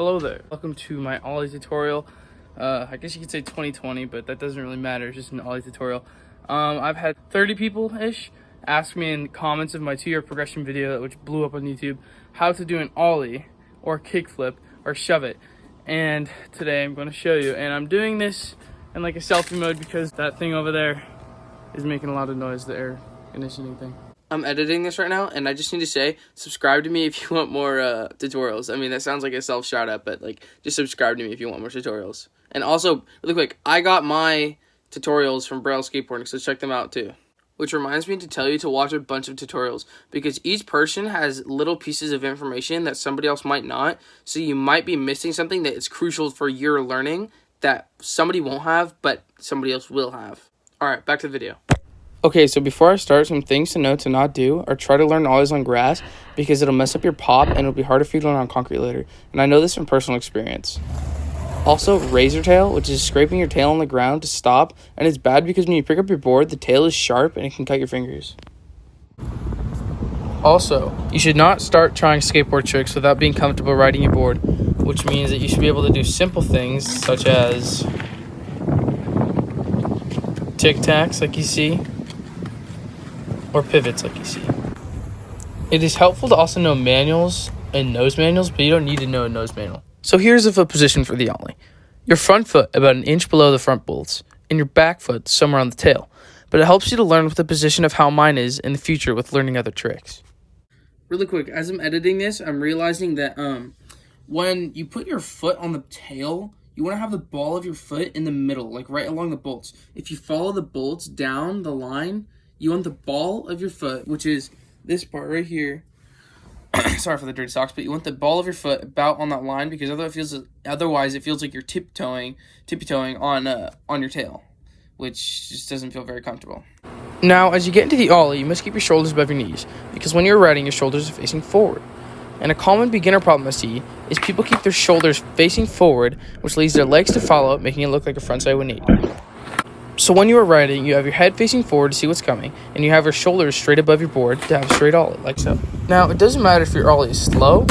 Hello there, welcome to my ollie tutorial. I guess you could say 2020, but that doesn't really matter, it's just an ollie tutorial. I've had 30 people-ish ask me in comments of my 2-year progression video, which blew up on YouTube, how to do an ollie or kickflip or shove it. And today I'm going to show you, and I'm doing this in like a selfie mode because that thing over there is making a lot of noise, the air conditioning thing. I'm editing this right now, and I just need to say, subscribe to me if you want more tutorials. I mean, that sounds like a self-shout-out, but like, just subscribe to me if you want more tutorials. And also, really quick, I got my tutorials from Braille Skateboarding, so check them out too. Which reminds me to tell you to watch a bunch of tutorials, because each person has little pieces of information that somebody else might not, so you might be missing something that is crucial for your learning that somebody won't have, but somebody else will have. Alright, back to the video. Okay, so before I start, some things to know to not do are try to learn ollies on grass because it'll mess up your pop and it'll be harder for you to learn on concrete later. And I know this from personal experience. Also, razor tail, which is scraping your tail on the ground to stop, and it's bad because when you pick up your board, the tail is sharp and it can cut your fingers. Also, you should not start trying skateboard tricks without being comfortable riding your board, which means that you should be able to do simple things such as tic-tacs like you see, or pivots like you see. It is helpful to also know manuals and nose manuals, but you don't need to know a nose manual. So here's the foot position for the ollie. Your front foot about an inch below the front bolts, and your back foot somewhere on the tail. But it helps you to learn with the position of how mine is in the future with learning other tricks. Really quick, as I'm editing this, I'm realizing that when you put your foot on the tail, you want to have the ball of your foot in the middle, like right along the bolts. If you follow the bolts down the line, you want the ball of your foot, which is this part right here. Sorry for the dirty socks, but you want the ball of your foot about on that line because otherwise it feels like you're tippy-toeing on your tail, which just doesn't feel very comfortable. Now, as you get into the ollie, you must keep your shoulders above your knees because when you're riding, your shoulders are facing forward. And a common beginner problem I see is people keep their shoulders facing forward, which leads their legs to follow, making it look like a frontside 180. So when you are riding, you have your head facing forward to see what's coming, and you have your shoulders straight above your board to have a straight ollie, like so. Now, it doesn't matter if your ollie is slow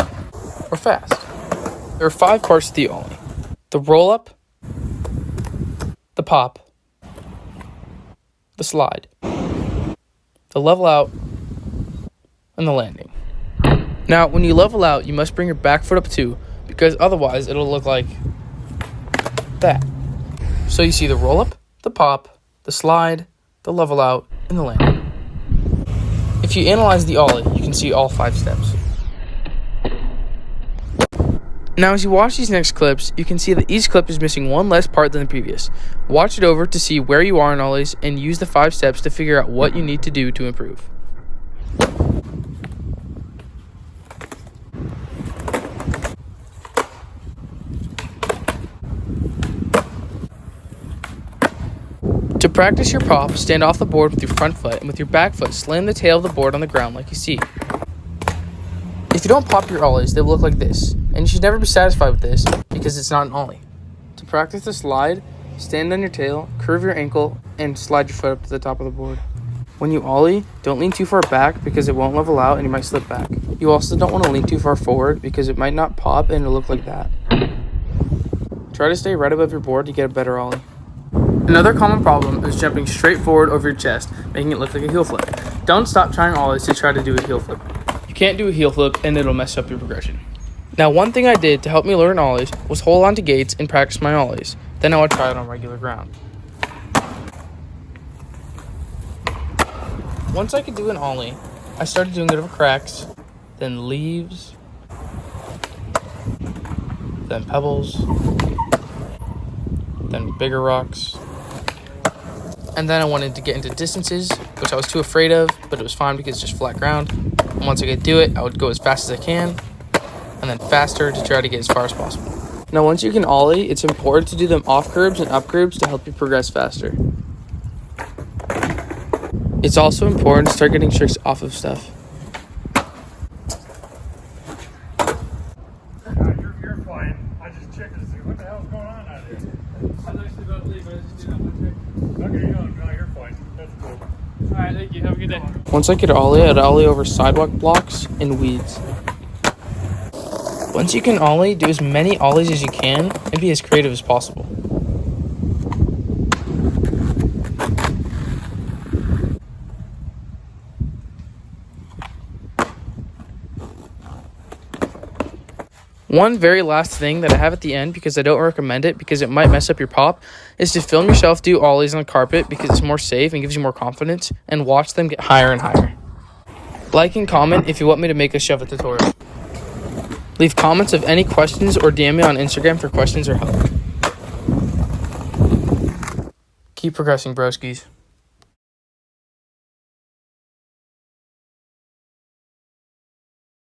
or fast. There are 5 parts to the ollie: the roll-up, the pop, the slide, the level out, and the landing. Now, when you level out, you must bring your back foot up too, because otherwise it'll look like that. So you see the roll-up, the pop, the slide, the level out, and the landing. If you analyze the ollie, you can see all 5 steps. Now as you watch these next clips, you can see that each clip is missing one less part than the previous. Watch it over to see where you are in ollies and use the 5 steps to figure out what you need to do to improve. To practice your pop, stand off the board with your front foot and with your back foot slam the tail of the board on the ground like you see. If you don't pop your ollies, they will look like this, and you should never be satisfied with this because it's not an ollie. To practice the slide, stand on your tail, curve your ankle, and slide your foot up to the top of the board. When you ollie, don't lean too far back because it won't level out and you might slip back. You also don't want to lean too far forward because it might not pop and it'll look like that. Try to stay right above your board to get a better ollie. Another common problem is jumping straight forward over your chest, making it look like a heel flip. Don't stop trying ollies to try to do a heel flip. You can't do a heel flip and it'll mess up your progression. Now, one thing I did to help me learn ollies was hold on to gates and practice my ollies. Then I would try it on regular ground. Once I could do an ollie, I started doing it over cracks, then leaves, then pebbles, then bigger rocks. And then I wanted to get into distances, which I was too afraid of, but it was fine because it's just flat ground. And once I could do it, I would go as fast as I can, and then faster to try to get as far as possible. Now, once you can ollie, it's important to do them off curbs and up curbs to help you progress faster. It's also important to start getting tricks off of stuff. You're fine. I just checked to see what the hell's going on out here. I was actually about to leave, but I just did that one trick. Okay, no, you're fine. That's cool. Alright, thank you. Have a good day. Once I could ollie, I'd ollie over sidewalk blocks and weeds. Once you can ollie, do as many ollies as you can and be as creative as possible. One very last thing that I have at the end, because I don't recommend it because it might mess up your pop, is to film yourself do ollies on carpet because it's more safe and gives you more confidence, and watch them get higher and higher. Like and comment if you want me to make a shove-it tutorial. Leave comments of any questions or DM me on Instagram for questions or help. Keep progressing, broskies.